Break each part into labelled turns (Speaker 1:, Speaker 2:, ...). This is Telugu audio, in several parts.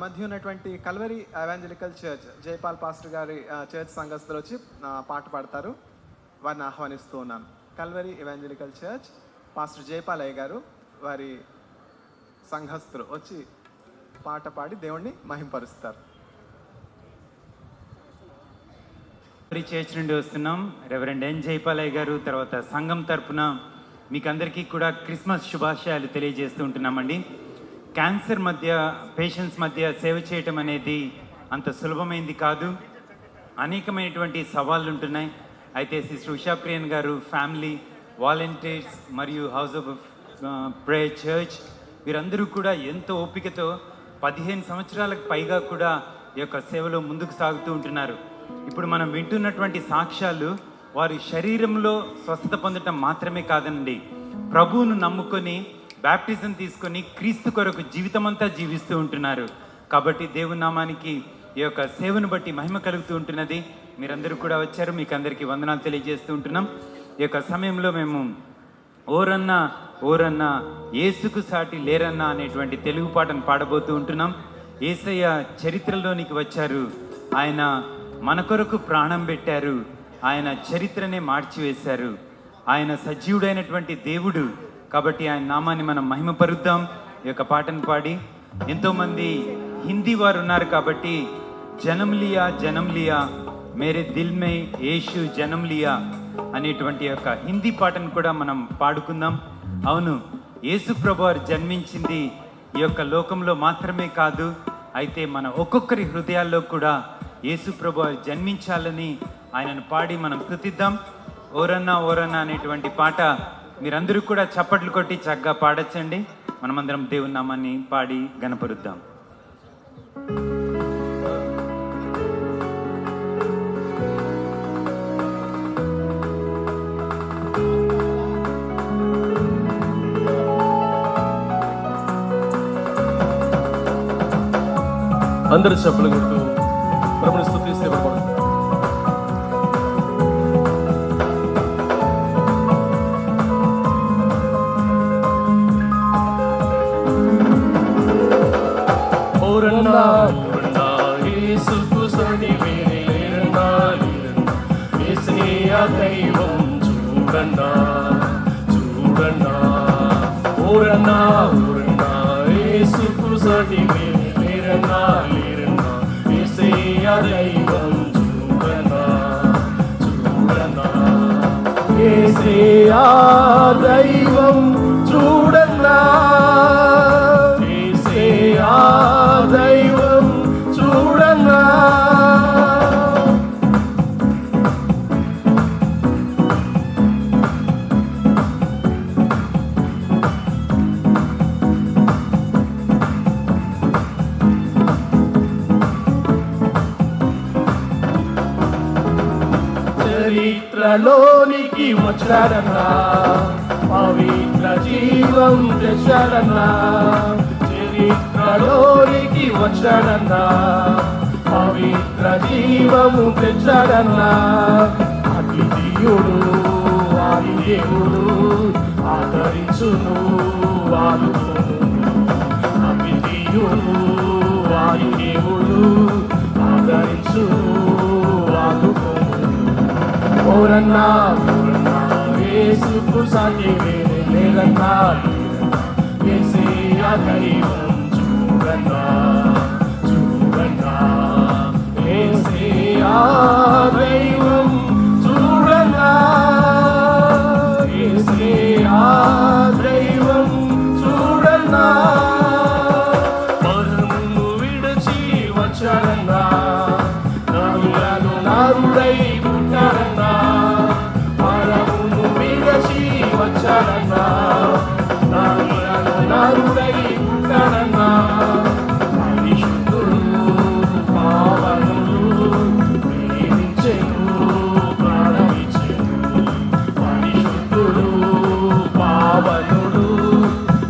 Speaker 1: మధ్య ఉన్నటువంటి Calvary evangelical church Jaipal pastor గారి చర్చ్ సంఘస్థులు వచ్చి పాట పాడతారు. వారిని ఆహ్వానిస్తూ ఉన్నాను. Calvary evangelical church pastor Jaipal అయ్య గారు వారి సంఘస్థులు వచ్చి పాట పాడి దేవుణ్ణి మహింపరుస్తారు.
Speaker 2: చర్చ్ నుండి వస్తున్నాం. రెవరెండ్ ఎన్ జైపాల్ అయ్య గారు తర్వాత సంఘం తరపున మీకు అందరికీ కూడా క్రిస్మస్ శుభాశయాలు తెలియజేస్తూ ఉంటున్నామండి. క్యాన్సర్ మధ్య పేషెంట్స్ మధ్య సేవ చేయటం అనేది అంత సులభమైంది కాదు. అనేకమైనటువంటి సవాళ్ళు ఉంటున్నాయి. అయితే సిస్టర్ ఉషాప్రియన్ గారు, ఫ్యామిలీ వాలంటీర్స్ మరియు హౌస్ ఆఫ్ ప్రేయర్ చర్చ్ వీరందరూ కూడా ఎంతో ఓపికతో 15 సంవత్సరాలకు పైగా కూడా ఈ యొక్క సేవలో ముందుకు సాగుతూ ఉంటున్నారు. ఇప్పుడు మనం వింటున్నటువంటి సాక్ష్యాలు వారి శరీరంలో స్వస్థత పొందటం మాత్రమే కాదండి, ప్రభువును నమ్ముకొని బ్యాప్టిజం తీసుకొని క్రీస్తు కొరకు జీవితం అంతా జీవిస్తూ ఉంటున్నారు. కాబట్టి దేవుని నామానికి ఈ యొక్క సేవను బట్టి మహిమ కలుగుతూ ఉంటున్నది. మీరందరూ కూడా వచ్చారు, మీకు అందరికీ వందనాలు తెలియజేస్తూ ఉంటున్నాం. ఈ యొక్క సమయంలో మేము ఓరన్నా ఓరన్నా యేసుకు సాటి లేరన్నా అనేటువంటి తెలుగు పాటను పాడబోతూ ఉంటున్నాం. యేసయ్య చరిత్రలోనికి వచ్చారు, ఆయన మన కొరకు ప్రాణం పెట్టారు, ఆయన చరిత్రనే మార్చివేశారు, ఆయన సజీవుడైనటువంటి దేవుడు. కాబట్టి ఆయన నామాన్ని మనం మహిమపరుద్దాం. ఈ యొక్క పాటను పాడి ఎంతోమంది హిందీ వారు ఉన్నారు కాబట్టి జనం లియా జనం లియా మేరే దిల్ మే యేసు జనం లియా అనేటువంటి యొక్క హిందీ పాటను కూడా మనం పాడుకుందాం. అవును, యేసు ప్రభు వారు జన్మించింది ఈ యొక్క లోకంలో మాత్రమే కాదు, అయితే మన ఒక్కొక్కరి హృదయాల్లో కూడా యేసు ప్రభు వారు జన్మించాలని ఆయనను పాడి మనం స్తుతిద్దాం. ఓరన్నా ఓరన్నా అనేటువంటి పాట మీరందరూ కూడా చప్పట్లు కొట్టి చక్కగా పాడచ్చండి. మనమందరం దేవుని నామాన్ని పాడి గణపరుద్దాం.
Speaker 3: అందరూ చప్పట్లు కొడుతూ ప్రభుని స్తుతిస్తే పడతాం. దైవం చూడన్నా చూడన్నా ఊరన్నా ఊరన్నా యేసుకు సడి లేరన్నా లేరన్నా యేసయ్య దైవం చూడన్నా చూడన్నా యేసయ్య దైవం చూడన్నా యేసయ్య దైవం చూడన్నా చరిత్రలోనికి వచ్చారన్నా, పవిత్ర జీవం తెచ్చారన్నా. చరిత్రలోనికి వచ్చారన్నా, పవిత్ర జీవము తెచ్చారన్నా. అతిథియుడు వారి దేవుడు ఆదరించును వాడుకోను. అతిథియుడు వారి దేవుడు ఆదరించును వాడుకోను. ఓరన్నా ఓరన్నా యేసుకు సాటి లేరన్నా యేసయ్య దైవం చూడన్నా చూడన్నా యేసయ్య దైవం చూడన్నా యేసయ్య దైవం చూడన్నా. పరమును విడిచి వచ్చారన్నా, నరులను నరుడై పుట్టారన్నా. పరమును విడిచి వచ్చారన్నా, నరులను నరుడై పుట్టారన్నా. పరిశుద్ధుడు పావనుడు ప్రేమించెను ప్రాణమిచ్చెను. పరిశుద్ధుడు పావనుడు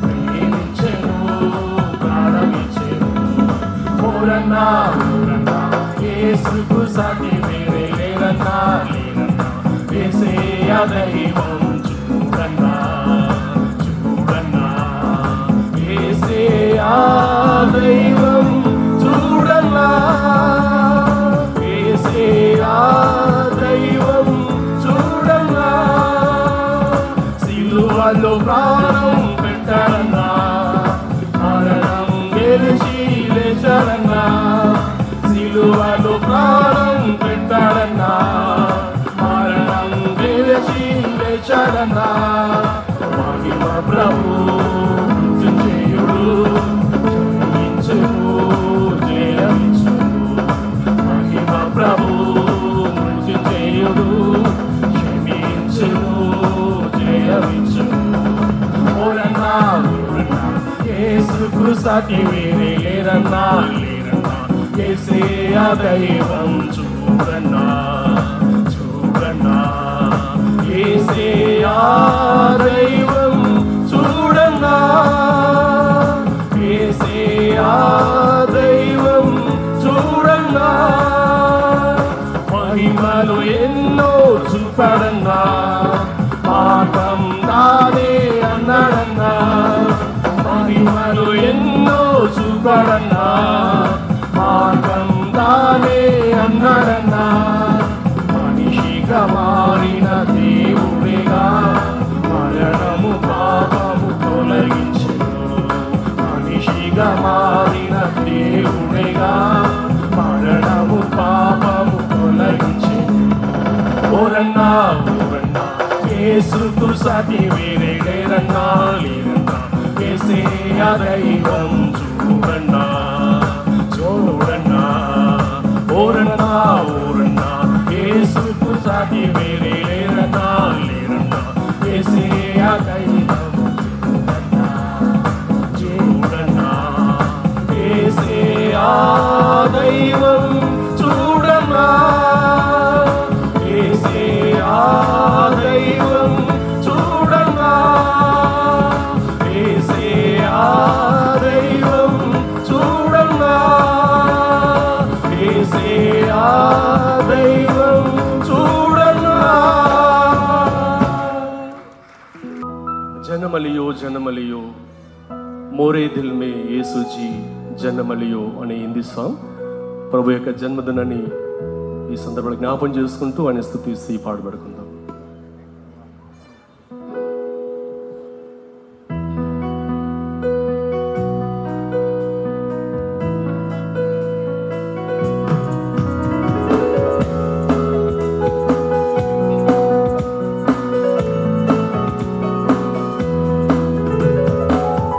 Speaker 3: ప్రేమించెను ప్రాణమిచ్చెను. ఓరన్నా ఓరన్నా యేసుకు సాటి వేరే లేరన్నా లేరన్నా యేసయ్య దైవం చూడన్నా చూడన్నా యేసయ్య దైవం సాటి వేరే లేరన్నా లేరన్నా యేసయ్య దైవం చూడన్నా చూడన్నా యేసయ్య దైవం చూడన్నా యేసయ్య దైవం చూడన్నా మహిమలు ఎన్నో చూపడన్నా పాపం నాదే అన్నాడన్నా మహిమలు ఎన్నో చూపడన్నా పాపం నాదే అన్నాడన్నా మనిషిగా మారిన దేవుడిగా మరణము పాపము తొలగించెను మనిషిగా మారిన దేవుడిగా మరణము పాపము తొలగించెను ఓరన్నా ఓరన్నా యేసుకు సాటి వేరే లేరన్నా లేరన్నా యేసయ్య దైవం చూడన్నా చూడన్నా ఓరన్నా ఓరన్నా యేసుకు సాటి వేరే లేరన్నా లేరన్నా యేసయ్య దైవం చూడన్నా యేసయ్య దైవం చూడన్నా యేసయ్య దైవం చూడన్నా యేసయ్య దైవం చూడన్నా యేసయ్య దైవం చూడన్నా జనమలియో జనమలియో మోరే దిల్ మే యేసుజీ జనమలియో అనే హిందీ సాంగ్ ప్రభు యొక్క జన్మదినాన్ని ఈ సందర్భంలో జ్ఞాపం చేసుకుంటూ ఆయన స్తుతిస్తూ పాడుపడుకుందాం.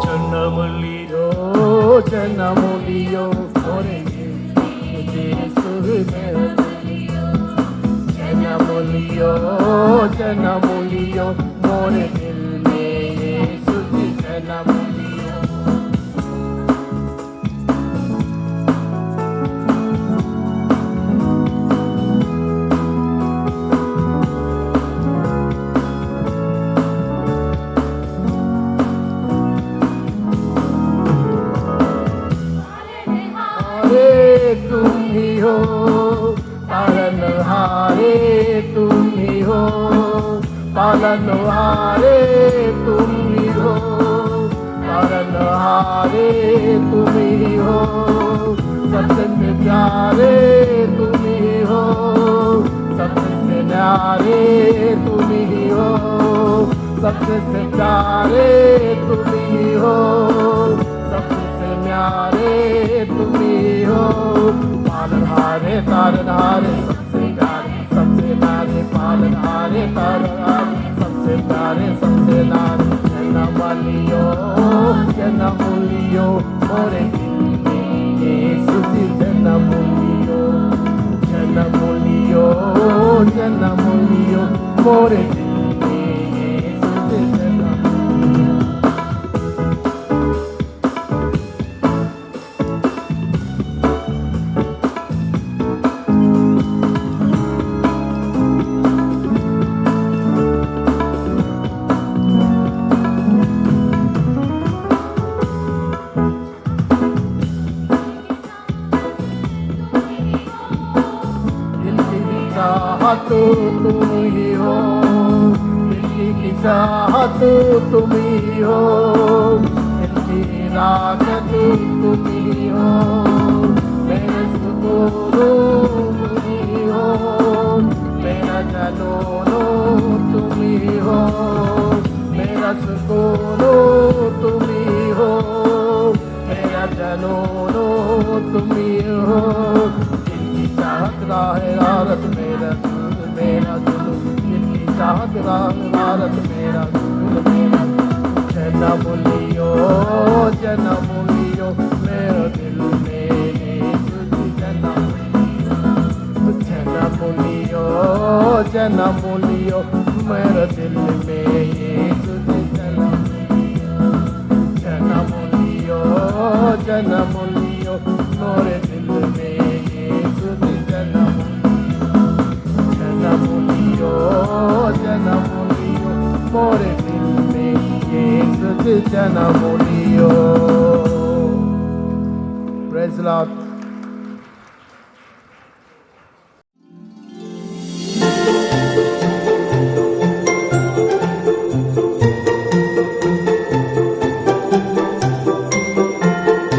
Speaker 3: జనమలియో జనమలియో మోరే जनमुलियो जनमुलियो मोरे दिल में यीशु जी जनमुलियो अरे तुम ही हो पालनहारे तुम ही हो पालनहारे तुम ही हो पालनहारे तुम ही हो सबसे प्यारे तुम ही हो सबसे न्यारे तुम ही हो सबसे प्यारे तुम ही हो सबसे न्यारे तुम ही हो पालनहारे तारनहारे सबसे प्यारे पालनहारे तारनहारे सबसे प्यारे जनमलियो जनमुलियो मोरे दिल में यीशु जी जनमुलियो जनमुलियो जनमुलियो मोरे दिल में यीशु जी जनमुलियो तुम ही हो दिल की चाहत तुम ही हो दिल की रागत तुम ही हो मेरे सुकून तुम ही हो मेरा जनूनो तुम ही हो मेरा सुकून तुम ही हो मेरा जनूनो तुम ही हो दिल की चाहत राह रारत मेरा दिल की चाहत रारत मेरा जनमुलियो जनमुलियो मेरा दिल में यीशु जी जनमुलियो जनमुलियो जनमुलियो मेरा दिल में यीशु जी जनमुलियो जनमुलियो
Speaker 4: जनमुनियो मोरे दिल में यीशु जी जनमुनियो जनमुनियो मोरे दिल में यीशु जी जनमुनियो. Praise the Lord.